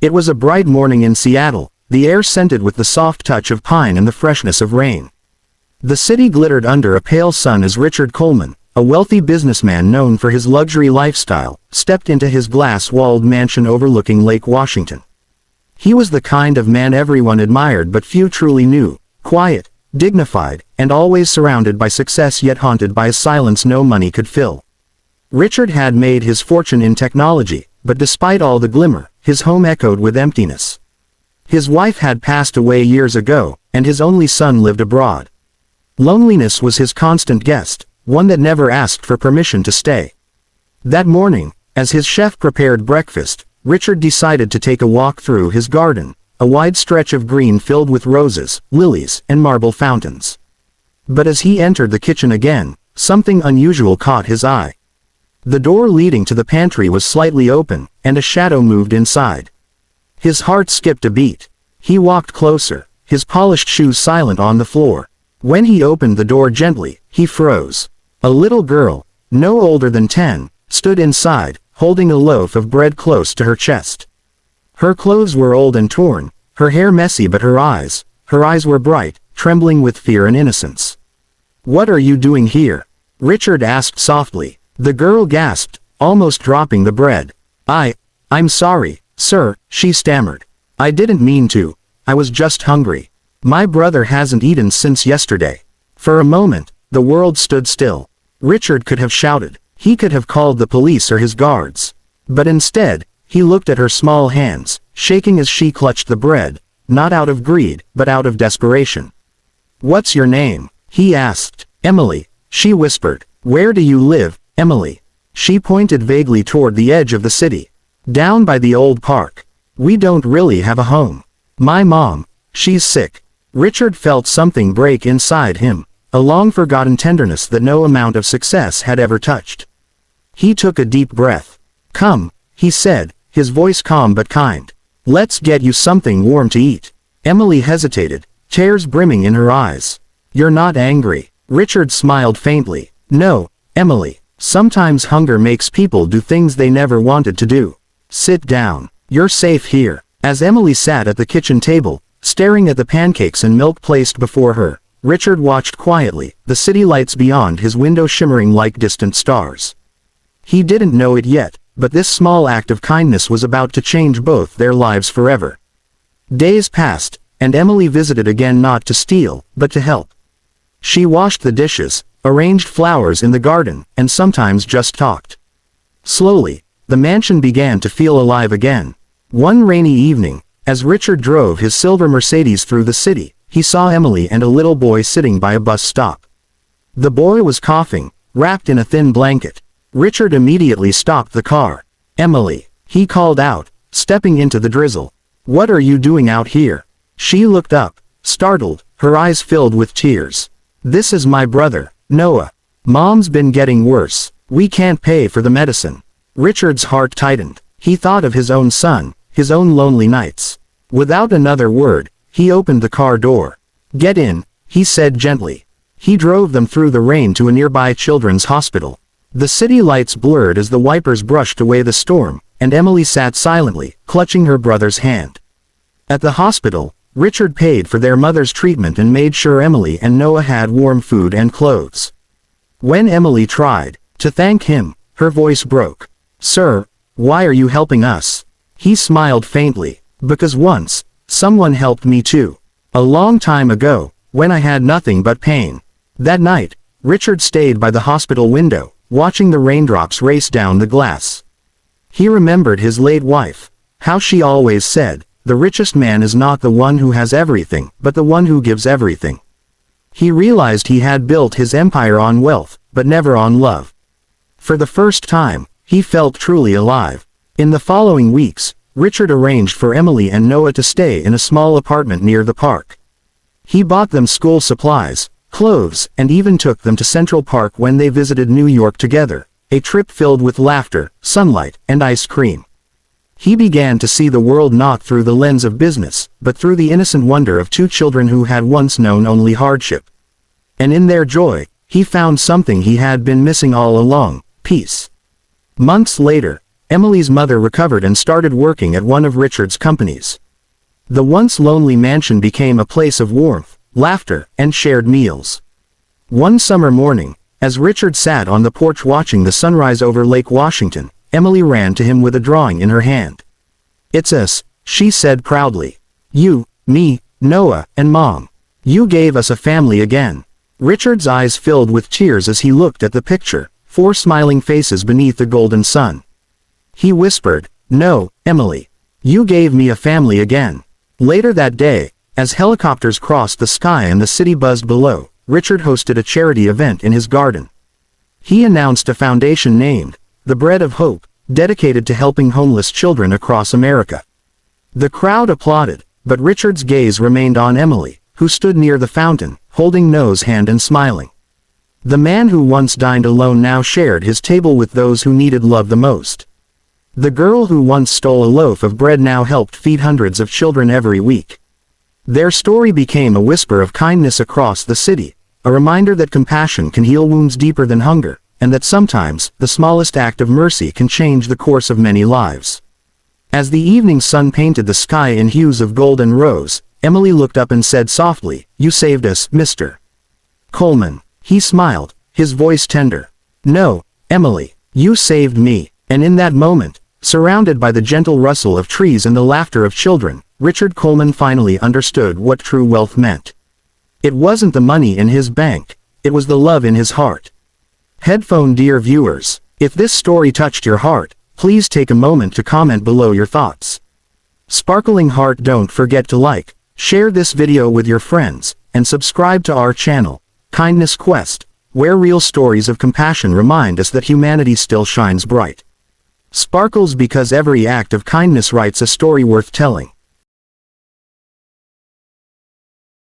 It was a bright morning in Seattle, the air scented with the soft touch of pine and the freshness of rain. The city glittered under a pale sun as Richard Coleman, a wealthy businessman known for his luxury lifestyle, stepped into his glass-walled mansion overlooking Lake Washington. He was the kind of man everyone admired but few truly knew, quiet, dignified, and always surrounded by success yet haunted by a silence no money could fill. Richard had made his fortune in technology, but despite all the glimmer, his home echoed with emptiness. His wife had passed away years ago, and his only son lived abroad. Loneliness was his constant guest, one that never asked for permission to stay. That morning, as his chef prepared breakfast, Richard decided to take a walk through his garden, a wide stretch of green filled with roses, lilies, and marble fountains. But as he entered the kitchen again, something unusual caught his eye. The door leading to the pantry was slightly open, and a shadow moved inside. His heart skipped a beat. He walked closer, his polished shoes silent on the floor. When he opened the door gently, he froze. A little girl, no older than 10, stood inside, holding a loaf of bread close to her chest. Her clothes were old and torn, her hair messy, but her eyes were bright, trembling with fear and innocence. "What are you doing here?" Richard asked softly. The girl gasped, almost dropping the bread. I'm sorry, sir," she stammered. "I didn't mean to. I was just hungry. My brother hasn't eaten since yesterday." For a moment, the world stood still. Richard could have shouted. He could have called the police or his guards. But instead, he looked at her small hands, shaking as she clutched the bread, not out of greed, but out of desperation. "What's your name?" he asked. "Emily," she whispered. "Where do you live, Emily?" She pointed vaguely toward the edge of the city. "Down by the old park. We don't really have a home. My mom, she's sick." Richard felt something break inside him, a long-forgotten tenderness that no amount of success had ever touched. He took a deep breath. "Come," he said, his voice calm but kind. "Let's get you something warm to eat." Emily hesitated, tears brimming in her eyes. "You're not angry?" Richard smiled faintly. "No, Emily. Sometimes hunger makes people do things they never wanted to do. Sit down. You're safe here." As Emily sat at the kitchen table, staring at the pancakes and milk placed before her, Richard watched quietly, the city lights beyond his window shimmering like distant stars. He didn't know it yet, but this small act of kindness was about to change both their lives forever. Days passed, and Emily visited again, not to steal, but to help. She washed the dishes, arranged flowers in the garden, and sometimes just talked. Slowly, the mansion began to feel alive again. One rainy evening, as Richard drove his silver Mercedes through the city, he saw Emily and a little boy sitting by a bus stop. The boy was coughing, wrapped in a thin blanket. Richard immediately stopped the car. "Emily," he called out, stepping into the drizzle. "What are you doing out here?" She looked up, startled, her eyes filled with tears. "This is my brother, Noah. Mom's been getting worse. We can't pay for the medicine." Richard's heart tightened. He thought of his own son, his own lonely nights. Without another word, he opened the car door. "Get in," he said gently. He drove them through the rain to a nearby children's hospital. The city lights blurred as the wipers brushed away the storm, and Emily sat silently, clutching her brother's hand. At the hospital, Richard paid for their mother's treatment and made sure Emily and Noah had warm food and clothes. When Emily tried to thank him, her voice broke. "Sir, why are you helping us?" He smiled faintly. "Because once, someone helped me too. A long time ago, when I had nothing but pain." That night, Richard stayed by the hospital window, watching the raindrops race down the glass. He remembered his late wife, how she always said, "The richest man is not the one who has everything, but the one who gives everything." He realized he had built his empire on wealth, but never on love. For the first time, he felt truly alive. In the following weeks, Richard arranged for Emily and Noah to stay in a small apartment near the park. He bought them school supplies, clothes, and even took them to Central Park when they visited New York together, a trip filled with laughter, sunlight, and ice cream. He began to see the world not through the lens of business, but through the innocent wonder of two children who had once known only hardship. And in their joy, he found something he had been missing all along: peace. Months later, Emily's mother recovered and started working at one of Richard's companies. The once lonely mansion became a place of warmth, laughter, and shared meals. One summer morning, as Richard sat on the porch watching the sunrise over Lake Washington, Emily ran to him with a drawing in her hand. "It's us," she said proudly. "You, me, Noah, and Mom. You gave us a family again." Richard's eyes filled with tears as he looked at the picture, 4 smiling faces beneath the golden sun. He whispered, "No, Emily. You gave me a family again." Later that day, as helicopters crossed the sky and the city buzzed below, Richard hosted a charity event in his garden. He announced a foundation named the Bread of Hope, dedicated to helping homeless children across America. The crowd applauded, but Richard's gaze remained on Emily, who stood near the fountain, holding Noah's hand and smiling. The man who once dined alone now shared his table with those who needed love the most. The girl who once stole a loaf of bread now helped feed hundreds of children every week. Their story became a whisper of kindness across the city, a reminder that compassion can heal wounds deeper than hunger, and that sometimes, the smallest act of mercy can change the course of many lives. As the evening sun painted the sky in hues of gold and rose, Emily looked up and said softly, "You saved us, Mr. Coleman." He smiled, his voice tender. "No, Emily, you saved me." And in that moment, surrounded by the gentle rustle of trees and the laughter of children, Richard Coleman finally understood what true wealth meant. It wasn't the money in his bank, it was the love in his heart. Headphone dear viewers, if this story touched your heart, please take a moment to comment below your thoughts. Sparkling heart, don't forget to like, share this video with your friends, and subscribe to our channel, Kindness Quest, where real stories of compassion remind us that humanity still shines bright. Sparkles because every act of kindness writes a story worth telling.